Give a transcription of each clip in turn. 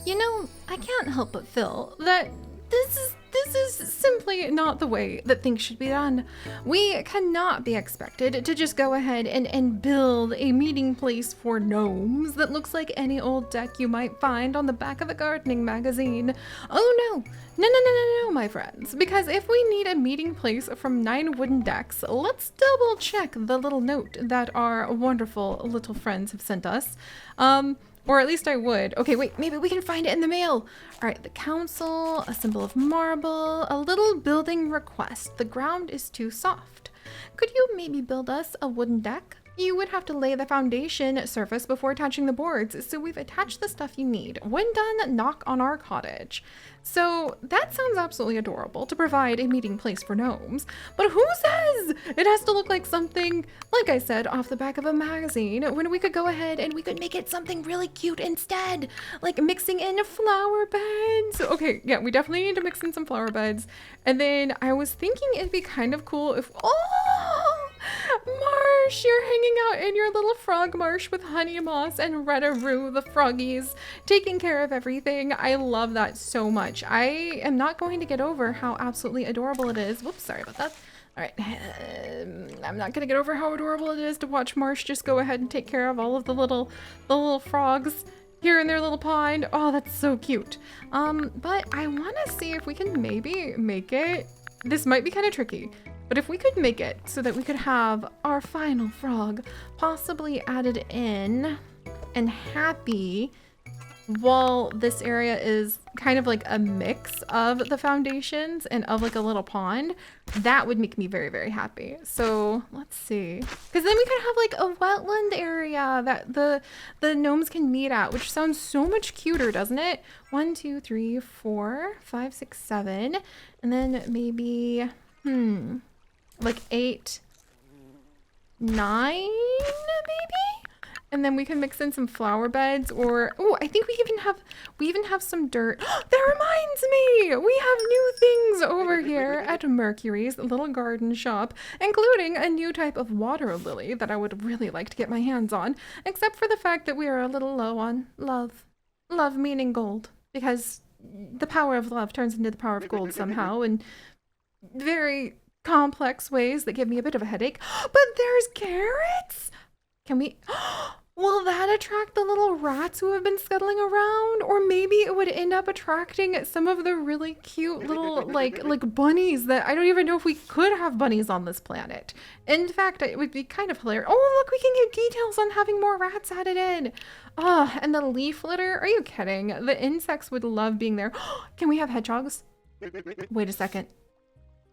You know, I can't help but feel that this is simply not the way that things should be done. We cannot be expected to just go ahead and build a meeting place for gnomes that looks like any old deck you might find on the back of a gardening magazine. Oh no, my friends. Because if we need a meeting place from 9 wooden decks, let's double check the little note that our wonderful little friends have sent us. Or at least I would. Okay, wait, maybe we can find it in the mail. All right, the council, a symbol of marble, a little building request. The ground is too soft. Could you maybe build us a wooden deck? You would have to lay the foundation surface before attaching the boards, so we've attached the stuff you need. When done, knock on our cottage. So that sounds absolutely adorable, to provide a meeting place for gnomes. But who says it has to look like something, like I said, off the back of a magazine, when we could go ahead and we could make it something really cute instead, like mixing in flower beds. Okay, yeah, we definitely need to mix in some flower beds. And then I was thinking it'd be kind of cool if, oh, Marsh, you're hanging out in your little frog marsh with Honey Moss and Reda-Roo, the froggies, taking care of everything. I love that so much. I am not going to get over how absolutely adorable it is. Whoops, sorry about that. All right, I'm not gonna get over how adorable it is to watch Marsh just go ahead and take care of all of the little frogs here in their little pond. Oh, that's so cute. But I want to see if we can maybe make it. This might be kind of tricky. But if we could make it so that we could have our final frog possibly added in and happy while this area is kind of like a mix of the foundations and of like a little pond, that would make me very, very happy. So let's see. Because then we could have like a wetland area that the gnomes can meet at, which sounds so much cuter, doesn't it? 1, 2, 3, 4, 5, 6, 7. And then maybe, like 8, 9 maybe? And then we can mix in some flower beds, or oh, I think we even have some dirt. That reminds me! We have new things over here at Mercury's little garden shop, including a new type of water lily that I would really like to get my hands on, except for the fact that we are a little low on love. Love meaning gold, because the power of love turns into the power of gold somehow in very complex ways that give me a bit of a headache. But there's carrots! Can we, will that attract the little rats who have been scuttling around? Or maybe it would end up attracting some of the really cute little like bunnies that I don't even know if we could have bunnies on this planet. In fact, it would be kind of hilarious. Oh, look, we can get details on having more rats added in. Oh, and the leaf litter, are you kidding? The insects would love being there. Can we have hedgehogs? Wait a second.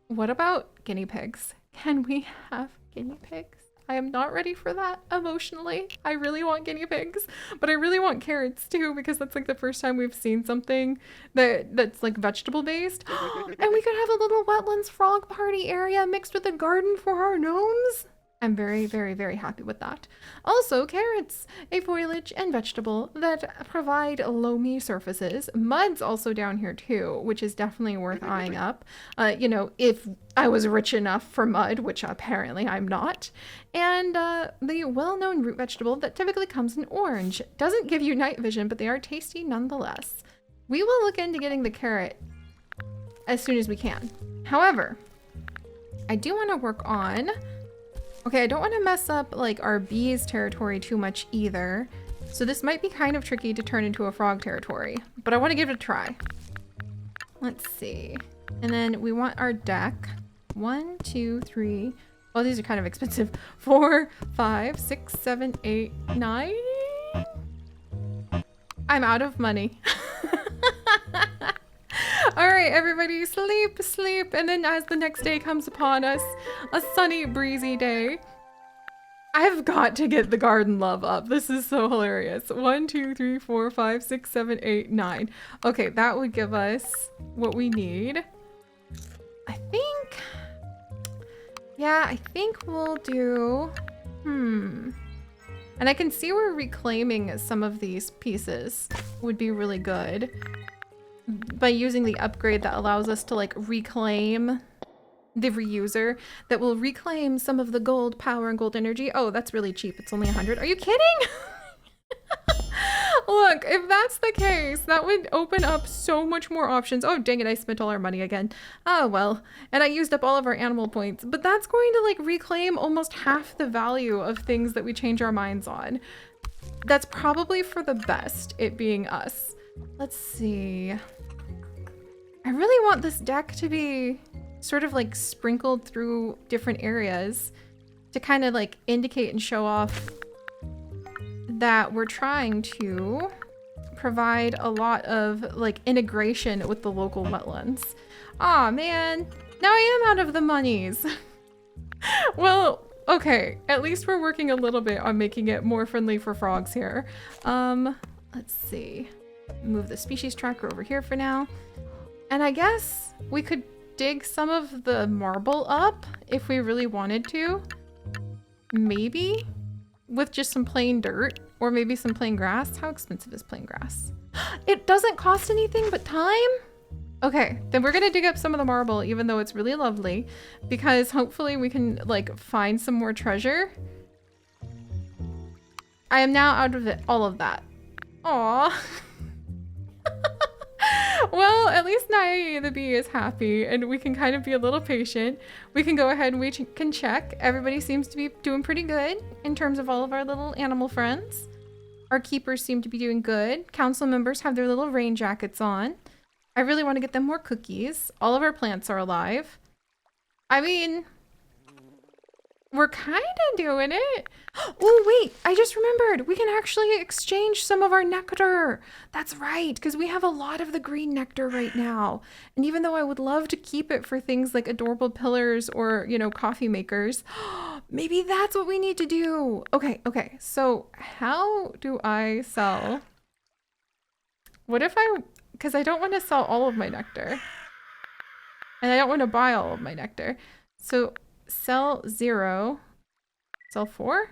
What about guinea pigs? Can we have guinea pigs? I am not ready for that emotionally. I really want guinea pigs, but I really want carrots too, because that's like the first time we've seen something that's like vegetable based. And we could have a little wetlands frog party area mixed with a garden for our gnomes. I'm very, very, very happy with that. Also, carrots, a foliage and vegetable that provide loamy surfaces. Mud's also down here too, which is definitely worth eyeing up. You know, if I was rich enough for mud, which apparently I'm not. And the well-known root vegetable that typically comes in orange. Doesn't give you night vision, but they are tasty nonetheless. We will look into getting the carrot as soon as we can. However, I do want to work on... Okay, I don't want to mess up like our bees territory too much either. So this might be kind of tricky to turn into a frog territory, but I want to give it a try. Let's see. And then we want our deck. 1, 2, 3. Oh, these are kind of expensive. 4, 5, 6, 7, 8, 9. I'm out of money. All right, everybody, sleep, sleep. And then as the next day comes upon us, a sunny, breezy day, I've got to get the garden love up. This is so hilarious. 1, 2, 3, 4, 5, 6, 7, 8, 9. Okay, that would give us what we need. I think, yeah, I think we'll do, and I can see where reclaiming some of these pieces would be really good. By using the upgrade that allows us to like reclaim the reuser, that will reclaim some of the gold power and gold energy. Oh, that's really cheap. It's only 100. Are you kidding? Look, if that's the case, that would open up so much more options. Oh, dang it, I spent all our money again. Oh, well, and I used up all of our animal points, but that's going to like reclaim almost half the value of things that we change our minds on. That's probably for the best, it being us. Let's see. I really want this deck to be sort of like sprinkled through different areas to kind of like indicate and show off that we're trying to provide a lot of like integration with the local wetlands. Aw, man, now I am out of the monies. Well, okay, at least we're working a little bit on making it more friendly for frogs here. Let's see. Move the species tracker over here for now. And I guess we could dig some of the marble up if we really wanted to. Maybe with just some plain dirt or maybe some plain grass. How expensive is plain grass? It doesn't cost anything but time? Okay, then we're gonna dig up some of the marble even though it's really lovely because hopefully we can like find some more treasure. I am now out of it, all of that. Aww. Well, at least Nai the bee is happy and we can kind of be a little patient. We can go ahead and we can check. Everybody seems to be doing pretty good in terms of all of our little animal friends. Our keepers seem to be doing good. Council members have their little rain jackets on. I really want to get them more cookies. All of our plants are alive. I mean, we're kind of doing it. Oh, wait, I just remembered. We can actually exchange some of our nectar. That's right, because we have a lot of the green nectar right now. And even though I would love to keep it for things like adorable pillars or, you know, coffee makers, maybe that's what we need to do. Okay, so how do I sell? What if because I don't want to sell all of my nectar. And I don't want to buy all of my nectar. So sell 0, sell 4.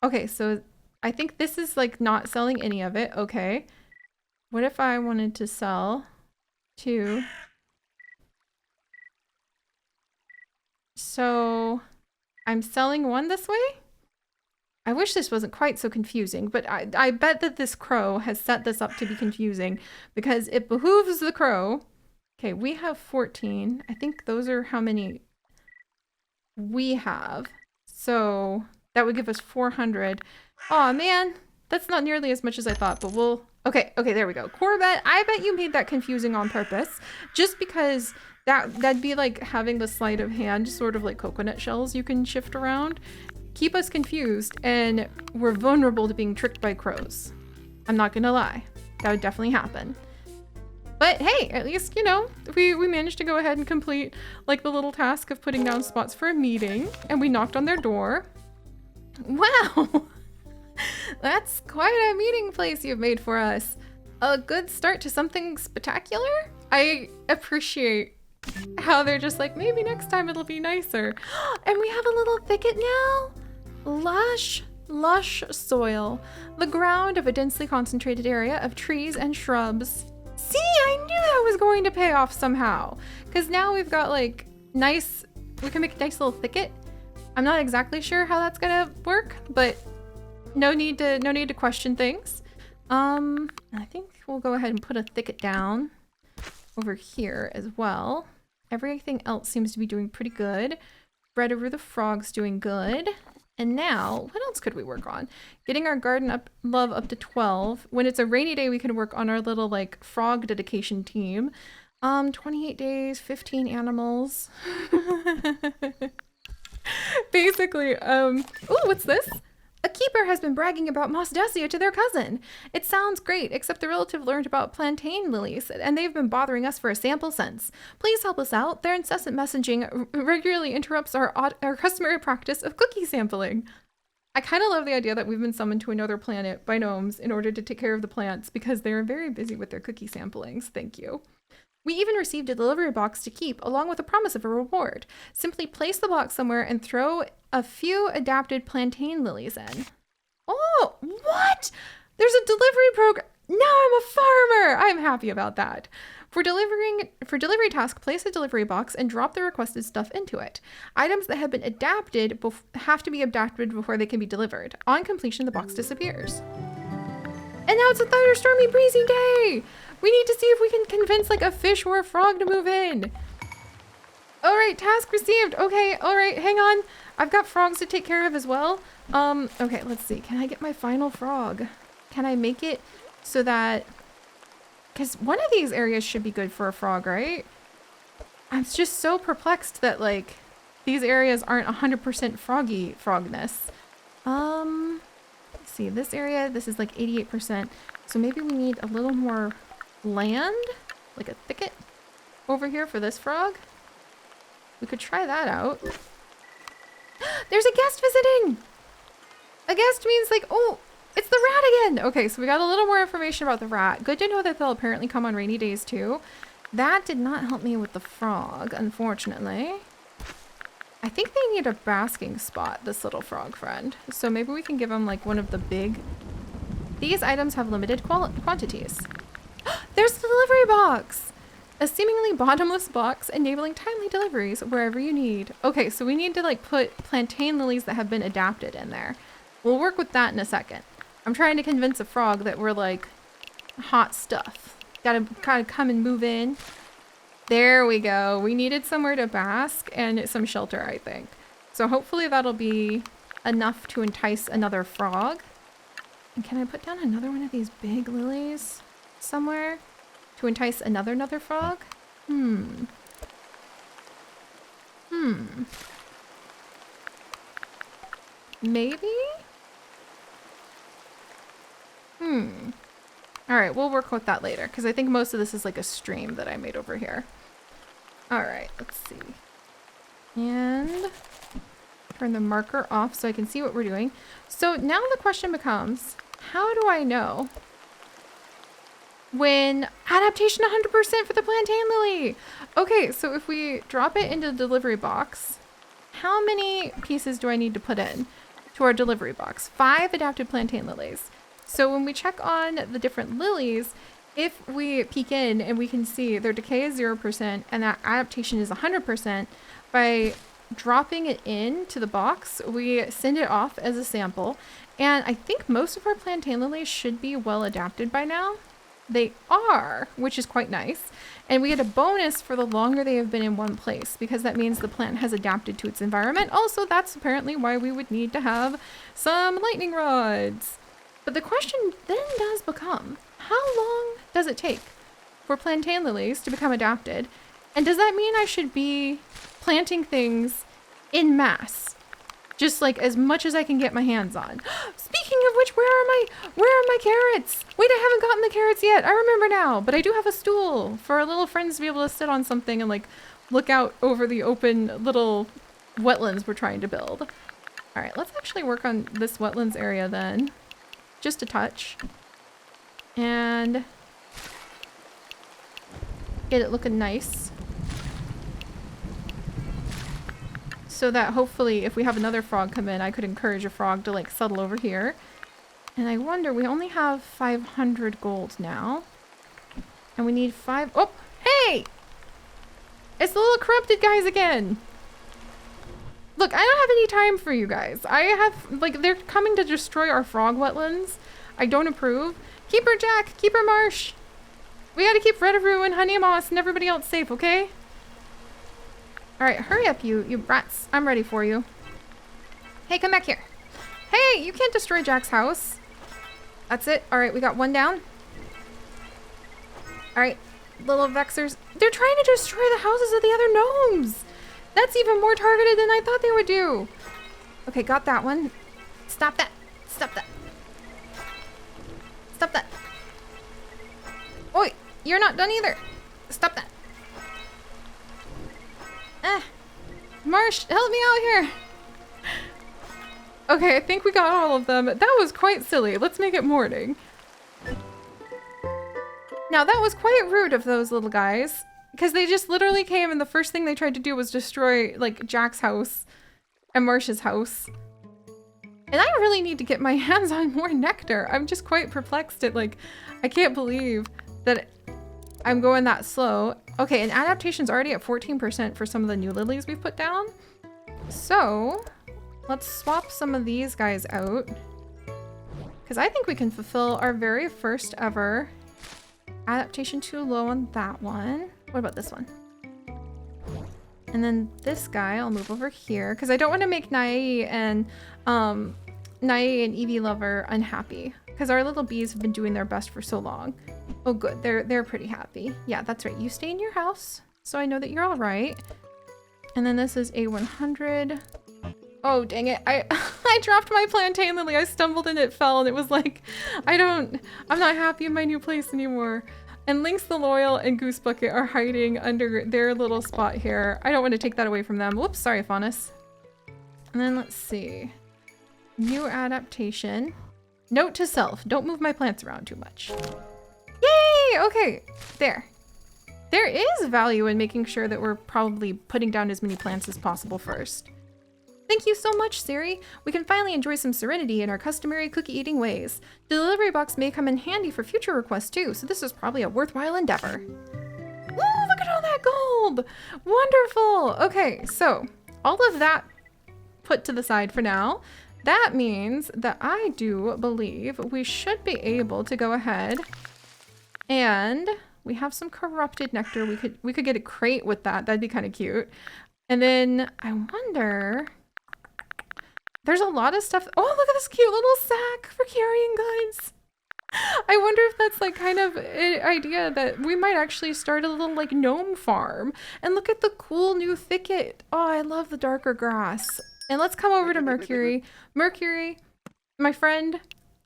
Okay, so I think this is like not selling any of it. Okay. What if I wanted to sell 2? So I'm selling 1 this way? I wish this wasn't quite so confusing, but I bet that this crow has set this up to be confusing because it behooves the crow. Okay, we have 14. I think those are how many we have. So that would give us 400. Aw, man, that's not nearly as much as I thought, but we'll... Okay, there we go. Corbett, I bet you made that confusing on purpose, just because that'd be like having the sleight of hand, sort of like coconut shells you can shift around. Keep us confused, and we're vulnerable to being tricked by crows. I'm not gonna lie. That would definitely happen. But hey, at least, you know, we managed to go ahead and complete like the little task of putting down spots for a meeting, and we knocked on their door. Wow, that's quite a meeting place you've made for us. A good start to something spectacular? I appreciate how they're just like, maybe next time it'll be nicer. And we have a little thicket now. Lush soil. The ground of a densely concentrated area of trees and shrubs. See, I knew that was going to pay off somehow. Because now we've got like we can make a nice little thicket. I'm not exactly sure how that's gonna work, but no need to question things. I think we'll go ahead and put a thicket down over here as well. Everything else seems to be doing pretty good. Bread over the frog's doing good. And now, what else could we work on? Getting our garden love up to 12. When it's a rainy day, we can work on our little like frog dedication team. 28 days, 15 animals. Basically, ooh, what's this? A keeper has been bragging about Moss Desia to their cousin. It sounds great, except the relative learned about plantain lilies, and they've been bothering us for a sample since. Please help us out. Their incessant messaging regularly interrupts our customary practice of cookie sampling. I kind of love the idea that we've been summoned to another planet by gnomes in order to take care of the plants because they're very busy with their cookie samplings. Thank you. We even received a delivery box to keep, along with a promise of a reward. Simply place the box somewhere and throw a few adapted plantain lilies in. Oh, what? There's a delivery program. Now I'm a farmer. I'm happy about that. For delivery task, place a delivery box and drop the requested stuff into it. Items that have been adapted have to be adapted before they can be delivered. On completion, the box disappears. And And now it's a thunderstormy, breezy day. We need to see if we can convince like a fish or a frog to move in. All right, task received. Okay, all right, hang on. I've got frogs to take care of as well. Okay, let's see. Can I get my final frog? Can I make it so that... Because one of these areas should be good for a frog, right? I'm just so perplexed that, like, these areas aren't 100% froggy frogness. Let's see. This area, this is like 88%. So maybe we need a little more land, like a thicket over here for this frog. We could try that out. There's a guest visiting! A guest means like, oh, it's the rat again! Okay, so we got a little more information about the rat. Good to know that they'll apparently come on rainy days too. That did not help me with the frog, unfortunately. I think they need a basking spot, this little frog friend. So maybe we can give them like one of the big... These items have limited quantities. There's the delivery box! A seemingly bottomless box enabling timely deliveries wherever you need. Okay, so we need to like put plantain lilies that have been adapted in there. We'll work with that in a second. I'm trying to convince a frog that we're like hot stuff. Gotta kind of come and move in. There we go. We needed somewhere to bask and some shelter, I think. So hopefully that'll be enough to entice another frog. And can I put down another one of these big lilies somewhere? To entice another frog? Maybe? Alright, we'll work with that later, because I think most of this is like a stream that I made over here. Alright, let's see. And turn the marker off so I can see what we're doing. So now the question becomes, how do I know when adaptation 100% for the plantain lily? Okay, so if we drop it into the delivery box, how many pieces do I need to put in to our delivery box? 5 adapted plantain lilies. So when we check on the different lilies, if we peek in and we can see their decay is 0% and that adaptation is 100%, by dropping it into the box, we send it off as a sample. And I think most of our plantain lilies should be well adapted by now. They are, which is quite nice. And we get a bonus for the longer they have been in one place, because that means the plant has adapted to its environment. Also, that's apparently why we would need to have some lightning rods. But the question then does become, how long does it take for plantain lilies to become adapted? And does that mean I should be planting things in mass? Just like as much as I can get my hands on. Speaking of which, where are my carrots? Wait, I haven't gotten the carrots yet. I remember now, but I do have a stool for our little friends to be able to sit on something and like look out over the open little wetlands we're trying to build. All right, let's actually work on this wetlands area then. Just a touch. And get it looking nice. So that hopefully if we have another frog come in, I could encourage a frog to like settle over here. And I wonder, we only have 500 gold now. And we need 5... Oh, hey! It's the little corrupted guys again. Look, I don't have any time for you guys. I have, like, they're coming to destroy our frog wetlands. I don't approve. Keep her, Jack. Keep her, Marsh. We gotta keep Redderoo and Honey Moss and everybody else safe, okay? Alright, hurry up, you brats. I'm ready for you. Hey, come back here. Hey, you can't destroy Jack's house. That's it. Alright, we got one down. Alright, little vexers. They're trying to destroy the houses of the other gnomes. That's even more targeted than I thought they would do. Okay, got that one. Stop that. Stop that. Stop that. Oi, you're not done either. Stop that. Marsh, help me out here. Okay, I think we got all of them. That was quite silly. Let's make it morning. Now, that was quite rude of those little guys, because they just literally came and the first thing they tried to do was destroy, like, Jack's house and Marsh's house. And I really need to get my hands on more nectar. I'm just quite perplexed at, like, I can't believe that I'm going that slow. Okay, and adaptation's already at 14% for some of the new lilies we've put down. So, let's swap some of these guys out. Because I think we can fulfill our very first ever adaptation. Too low on that one. What about this one? And then this guy, I'll move over here because I don't want to make Nai and Evie Lover unhappy because our little bees have been doing their best for so long. Oh, good. They're pretty happy. Yeah, that's right. You stay in your house, so I know that you're all right. And then this is a 100. Oh, dang it. I dropped my plantain lily. I stumbled and it fell and it was like, I'm not happy in my new place anymore. And Lynx the Loyal and Goose Bucket are hiding under their little spot here. I don't want to take that away from them. Whoops, sorry, Faunus. And then let's see. New adaptation. Note to self, don't move my plants around too much. Yay! Okay, there. There is value in making sure that we're probably putting down as many plants as possible first. Thank you so much, Seri. We can finally enjoy some serenity in our customary cookie-eating ways. The delivery box may come in handy for future requests too, so this is probably a worthwhile endeavor. Ooh, look at all that gold! Wonderful! Okay, so all of that put to the side for now. That means that I do believe we should be able to go ahead and we have some corrupted nectar. We could get a crate with that. That'd be kind of cute. And then I wonder, there's a lot of stuff. Oh, look at this cute little sack for carrying goods. I wonder if that's like kind of an idea that we might actually start a little like gnome farm. And look at the cool new thicket. Oh, I love the darker grass. And let's come over to Mercury. Mercury, my friend,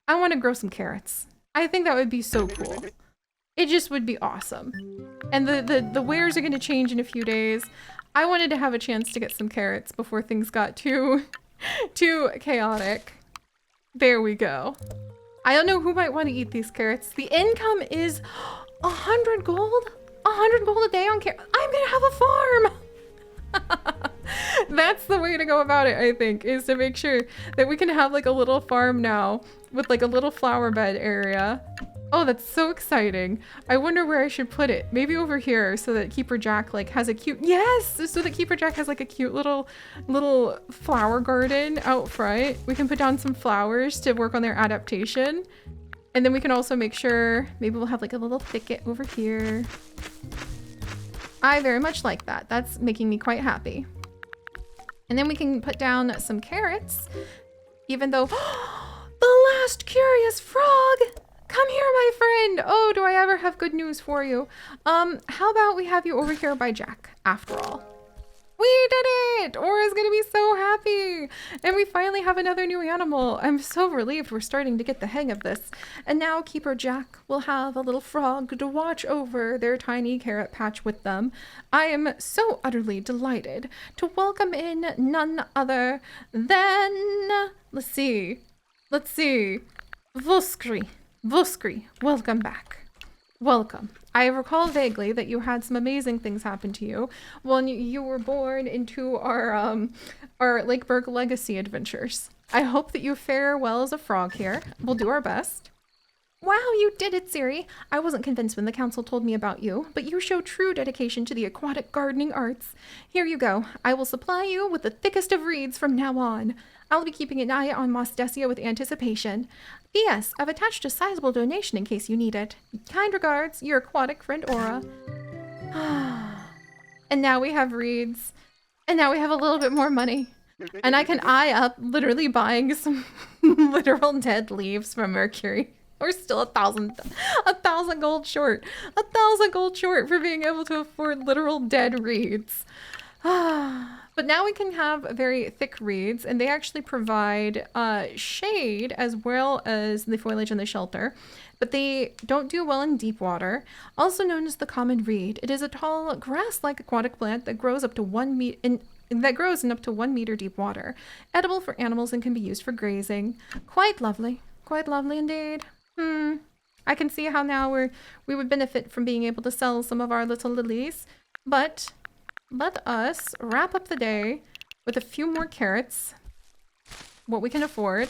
I want to grow some carrots. I think that would be so cool. It just would be awesome. And the wares are going to change in a few days. I wanted to have a chance to get some carrots before things got too chaotic. There we go. I don't know who might want to eat these carrots. The income is 100 gold? 100 gold a day on carrots. I'm going to have a farm. That's the way to go about it, I think, is to make sure that we can have like a little farm now with like a little flower bed area. Oh, that's so exciting. I wonder where I should put it. Maybe over here so that Keeper Jack like has a cute, yes, so that Keeper Jack has like a cute little flower garden out front. We can put down some flowers to work on their adaptation. And then we can also make sure, maybe we'll have like a little thicket over here. I very much like that. That's making me quite happy. And then we can put down some carrots, even though, the last curious frog! Come here, my friend! Oh, do I ever have good news for you? How about we have you over here by Jack, after all? We did it! Aura's gonna be so happy! And we finally have another new animal. I'm so relieved we're starting to get the hang of this. And now Keeper Jack will have a little frog to watch over their tiny carrot patch with them. I am so utterly delighted to welcome in none other than... Let's see. Voskri, welcome back. Welcome. I recall vaguely that you had some amazing things happen to you when you were born into our Lakeburg Legacy adventures. I hope that you fare well as a frog here. We'll do our best. Wow, you did it, Seri. I wasn't convinced when the council told me about you, but you show true dedication to the aquatic gardening arts. Here you go. I will supply you with the thickest of reeds from now on. I'll be keeping an eye on Mosdesia with anticipation. P.S. I've attached a sizable donation in case you need it. Kind regards, your aquatic friend Aura. And now we have reeds. And now we have a little bit more money. And I can eye up literally buying some literal dead leaves from Mercury. We're still 1,000 gold short. 1,000 gold short for being able to afford literal dead reeds. But now we can have very thick reeds, and they actually provide shade as well as the foliage and the shelter. But they don't do well in deep water. Also known as the common reed, it is a tall grass-like aquatic plant that grows up to 1 meter in up to 1 meter deep water. Edible for animals and can be used for grazing. Quite lovely indeed. I can see how now we would benefit from being able to sell some of our little lilies, but let us wrap up the day with a few more carrots, what we can afford.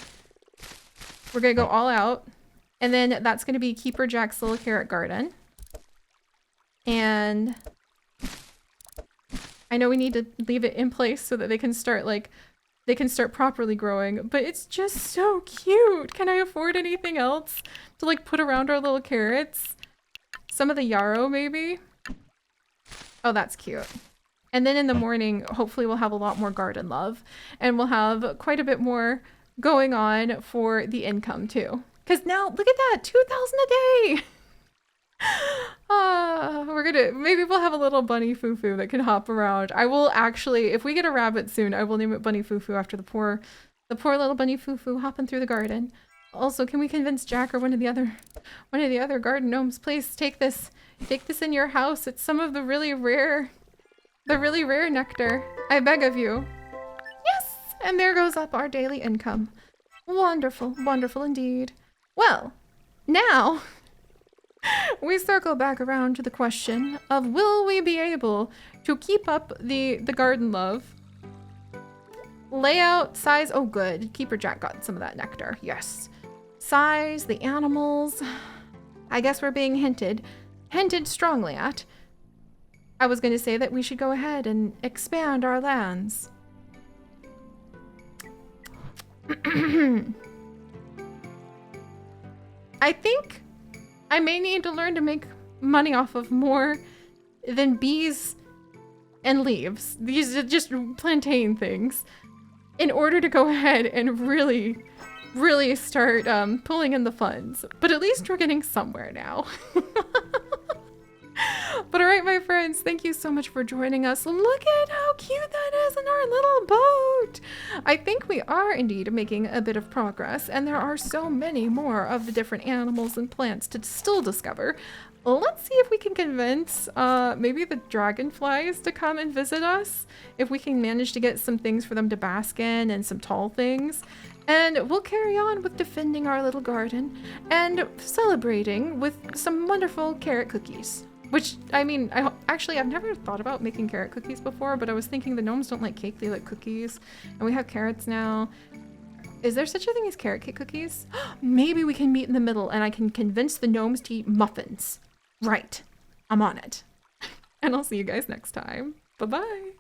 We're gonna go all out, and then that's gonna be Keeper Jack's little carrot garden. And I know we need to leave it in place so that they can start like they can start properly growing. But it's just so cute. Can I afford anything else to like put around our little carrots? Some of the yarrow maybe? Oh, that's cute. And then in the morning, hopefully we'll have a lot more garden love, and we'll have quite a bit more going on for the income too. Because now, look at that, 2,000 a day. Maybe we'll have a little bunny foo-foo that can hop around. I will actually, if we get a rabbit soon, I will name it Bunny Foo-Foo after the poor little bunny foo-foo hopping through the garden. Also, can we convince Jack or one of the other garden gnomes, please take this in your house. It's some of the really rare nectar. I beg of you. Yes! And there goes up our daily income. Wonderful, wonderful indeed. Well, now we circle back around to the question of will we be able to keep up the garden love? Layout, size, oh good. Keeper Jack got some of that nectar, yes. Size, the animals. I guess we're being hinted strongly at. I was going to say that we should go ahead and expand our lands. I think I may need to learn to make money off of more than bees and leaves. These are just plantain things. In order to go ahead and really start pulling in the funds. But at least we're getting somewhere now. But all right, my friends, thank you so much for joining us. Look at how cute that is in our little boat. I think we are indeed making a bit of progress, and there are so many more of the different animals and plants to still discover. Let's see if we can convince maybe the dragonflies to come and visit us. If we can manage to get some things for them to bask in and some tall things. And we'll carry on with defending our little garden and celebrating with some wonderful carrot cookies. Which, I mean, I've never thought about making carrot cookies before, but I was thinking the gnomes don't like cake, they like cookies. And we have carrots now. Is there such a thing as carrot cake cookies? Maybe we can meet in the middle and I can convince the gnomes to eat muffins. Right. I'm on it. And I'll see you guys next time. Bye-bye.